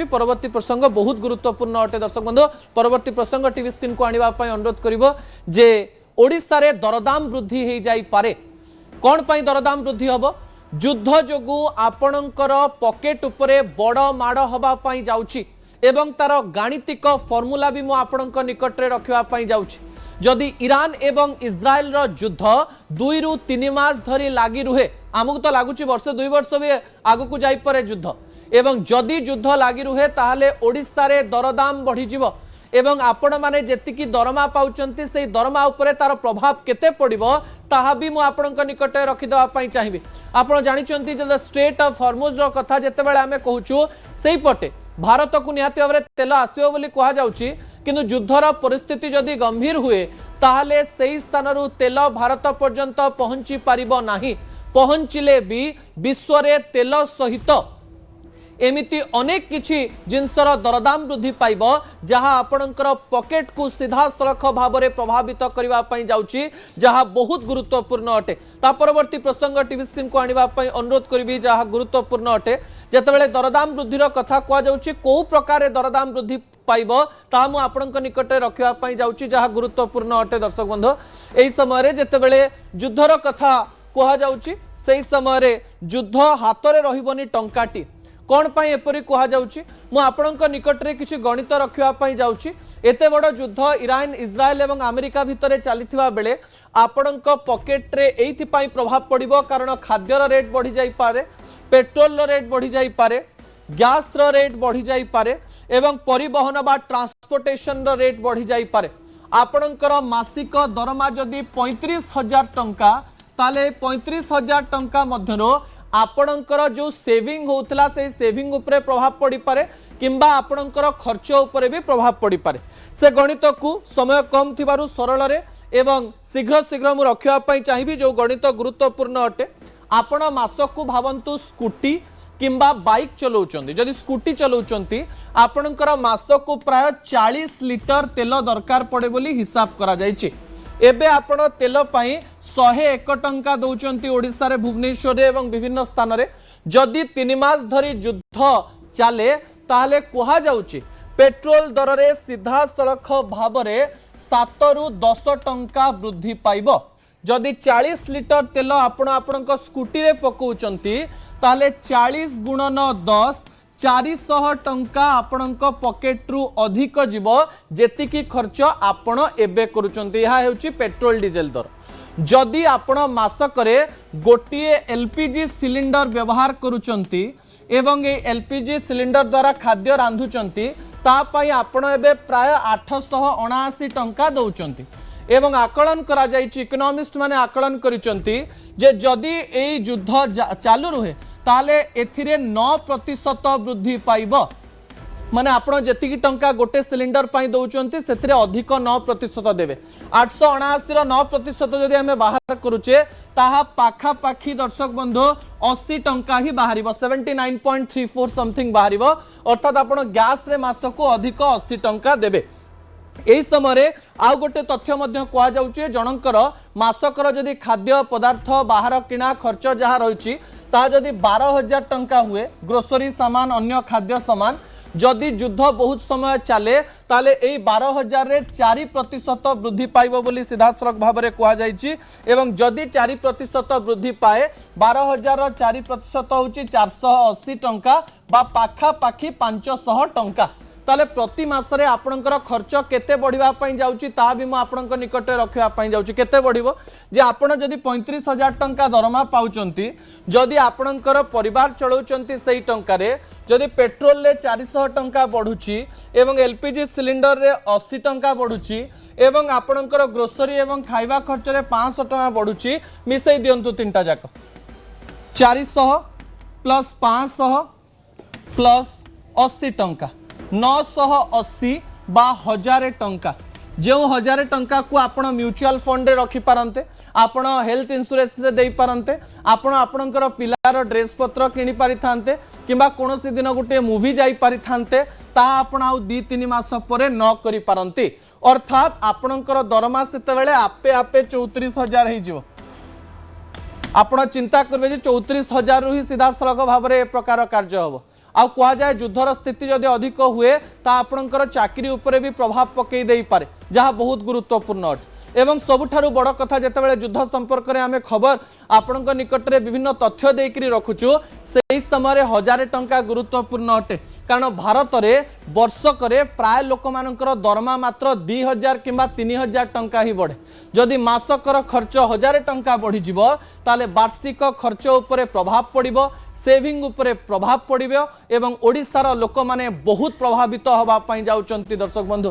परवर्ती प्रसंग बहुत गुरुत्वपूर्ण अटे दर्शक बंधु परवर्ती प्रसंग टीवी स्क्रीन को आनिबा पई अनुरोध करिवो जे ओडिसा रे दरदाम वृद्धि हे जाई पारे कोन पई दरदाम वृद्धि हबो युद्ध जोगु आपणकर पॉकेट उपरे बड़ माड़ हबा पई जाउची एवं तार गाणितिक फॉर्मूला भी मु आपणक निकट रे रखिबा पई जाउची जदि ईरान एवं इज्राएल रो युद्ध 2 रु 3 मास धरी लागि रुहे आमको तो लागुची वर्ष 2 वर्ष भी आगु को जाई परे युद्ध एवं जदि युद्ध लागि रुहे ताहले ओडिसा रे दरदाम बढ़ी जिवो एवं आपण माने जेतिकी दरमा पाउचंती सेही दरमा उपरे तार प्रभाव केते पड़िबो ताहा भी मु आपणक निकट रखि देबा पई चाहिबी। आपण जानिचंती जे स्ट्रेट ऑफ हॉर्मुज रो कथा जेते बेले हमें कहूचु सेही पटे भारत को निहाती भाबरे तेल आसीबो बोली कहा जाउची किंतु युद्धर परिस्थिति जदि गंभीर हुए ताहले सेही स्थानरु तेल भारत पर्यंत पहुंची पारिबो नाही पहुंचिले भी विश्व रे तेल सहित एमिति अनेक किछि जिनसर दरदाम वृद्धि पाइब जहाँ आपणकर पॉकेट को सीधा सड़क भाव में प्रभावित करने जाउची जहाँ बहुत गुरुत्वपूर्ण अटे ता परवर्ती प्रसंग टीवी स्क्रीन को आनिबा पई अनुरोध करिवि जहाँ गुरुत्वपूर्ण अटे जेतेबेले दरदाम वृद्धिर कथा कह जाउची को प्रकार दरदाम वृद्धि पाइब ता मु आपणक निकट रखिबा पई जाउची जहाँ गुरुत्वपूर्ण अटे दर्शक बंधु एही समय जेतेबेले युद्धर कथा कह जाउची सेही समय युद्ध हाथ में रहिबनी टंकाटी कौन पाई एपरी कह जाउची मु आपणक निकट रे किछि गणित रखिबा पई जाउची एते बड़ युद्ध ईरान इज्राएल एवं अमेरिका भितरे चलीथिबा बेले आपणक पॉकेट रे एथि पाई प्रभाव पड़िबो कारण खाद्यर रेट बढ़ी जाई पारे पेट्रोल रेट बढ़ी जाई पारे गैस रेट बढ़ी जाई पारे एवं परिवहन बा ट्रांसपोर्टेशन रेट बढ़ी जाई पारे आपणकर मासिक दरमा जदि 35,000 टंका ताले 35,000 टंका मध्यरो आपणकर जो सेविंग होतला से सेविंग उपरे प्रभाव पड़ी पारे किंबा आपणकर खर्च उपरे भी प्रभाव पड़ी पारे से गणित को समय कम थिबारु सरल रे एवं शीघ्र शीघ्र मु रखिबा पई चाहिबी जो गणित गुरुत्वपूर्ण अटे आपण मासक को भावंतु स्कूटी किंबा बाइक चलाउचंती जदि स्कूटी चलाउचंती आपणकर मासक को प्राय 40 लिटर तेल दरकार पड़े बोली हिसाब करा जायछि एबे आपण तेल पाई 101 टंका दौरान ओडिशा रे भुवनेश्वर एवं विभिन्न स्थान रे जदि 3 मास धरी युद्ध चले ताहले कहा जाउची पेट्रोल दर रे सीधा सड़क भाव रे 7 रु 10 टंका वृद्धि पाइब जदि 40 लिटर तेल आपण स्कूटी रे पकाउचंती ताहले 40 गुणन 10 400 टंका आपणक पॉकेट रु अधिक जीव जेतिकी खर्च आपण एबे करूचंती यह हेउची पेट्रोल डीजेल दर जदि आपण मासकरे गोटिए एलपीजी सिलिंडर व्यवहार करूचंती एवं ए एलपीजी सिलिंडर द्वारा खाद्य रांधुचंती ता पई आपण एबे प्राय 879 टंका दउचंती एवं आकलन करा जायछि इकोनॉमिस्ट माने आकलन करिसंती जे जदि एई युद्ध चालू रहे ताले एथिरे 9% वृद्धि पाइब माने आपण जेतिकी टंका गोटे सिलिंडर पाई दउचंती सेथिरे अधिक 9% देबे 879 रो 9% जदि हमें बाहर करूचे ताहा पाखा पाखी दर्शक बंधु 80 टंका ही बाहरिबो 79.34 समथिंग बाहरिबो अर्थात आपण गैस रे मासको अधिक 80 टंका देबे एही समय आउ गोटे तथ्य मध्य कह जाउची जनकर मासकर जदि खाद्य पदार्थ बाहर किना खर्च जहाँ रही ता जदि 12,000 टंका हुए ग्रोसरी सामान अन्य खाद्य सामान जदि युद्ध बहुत समय चले ताले एई 12,000 रे 4% वृद्धि पाइबो बोली सीधा सड़क भाव में कह जाइछि एवं जदि 4% वृद्धि पाए 12,000 रो 4% होची 480 टंका बा पाखा पाखी 500 टंका ताले प्रति मासरे आपणकर खर्च केते बढ़िबा पई जाउची ता भी म आपणक निकट रखिबा पई जाउची केते बढ़िबो जे आपण जदि 35,000 टंका दरमा पाउचंती जदि आपणकर परिवार चलाउचंती सेही टंका रे जदि पेट्रोल रे 400 टंका बढ़ुची एवं एलपीजी सिलिंडर रे 80 टंका बढ़ुची एवं आपणकर ग्रोसरी एवं खाइबा खर्च रे 500 टंका बढ़ुची मिसई दियंतु तीनटा जाक 400 प्लस 500 प्लस 80 टंका 980 बा 1000 टंका जो 1000 टंका को आपण म्यूचुअल फंड रे रखि पारंते आपण हेल्थ इंश्योरेंस रे देई पारंते आपण आपणकर पिलार ड्रेस पत्र किनि पारि थांते किबा कोनोसी दिन गोटे मूवी जाई पारि थांते ता आपण आउ 2-3 मास परे न करि पारंते अर्थात आपणकर दरमा सेते बेले आपे आपे 34,000 हे जिवो आपण चिंता करबे जे 34,000 रु ही सीधा सड़क भाव में ए प्रकार कार्य हम आ कह जाए युद्धर स्थिति जदि अधिक हुए ता आपणकर चाकरी उपरे भी प्रभाव पकई दे पारे जहाँ बहुत गुरुत्वपूर्ण अटे एवं सबुठारु बड़ कथा जेतेबेले युद्ध संपर्क में आम खबर आपण निकट में विभिन्न तथ्य देकरी रखुचु से समय 1000 टंका गुरुत्वपूर्ण अटे कारण भारत में वर्षक प्राय लोक मानकर दरमा मात्र 2000 किंबा 3000 टंका ही बढ़े जदि मासकर खर्च 1000 टंका बढ़ी ताले वार्षिक खर्च उपरे प्रभाव पड़िबो सेविंग उपरे प्रभाव पड़िबो एवं ओडिशार लोक माने बहुत प्रभावित होबा पई जाउचंती दर्शक बंधु।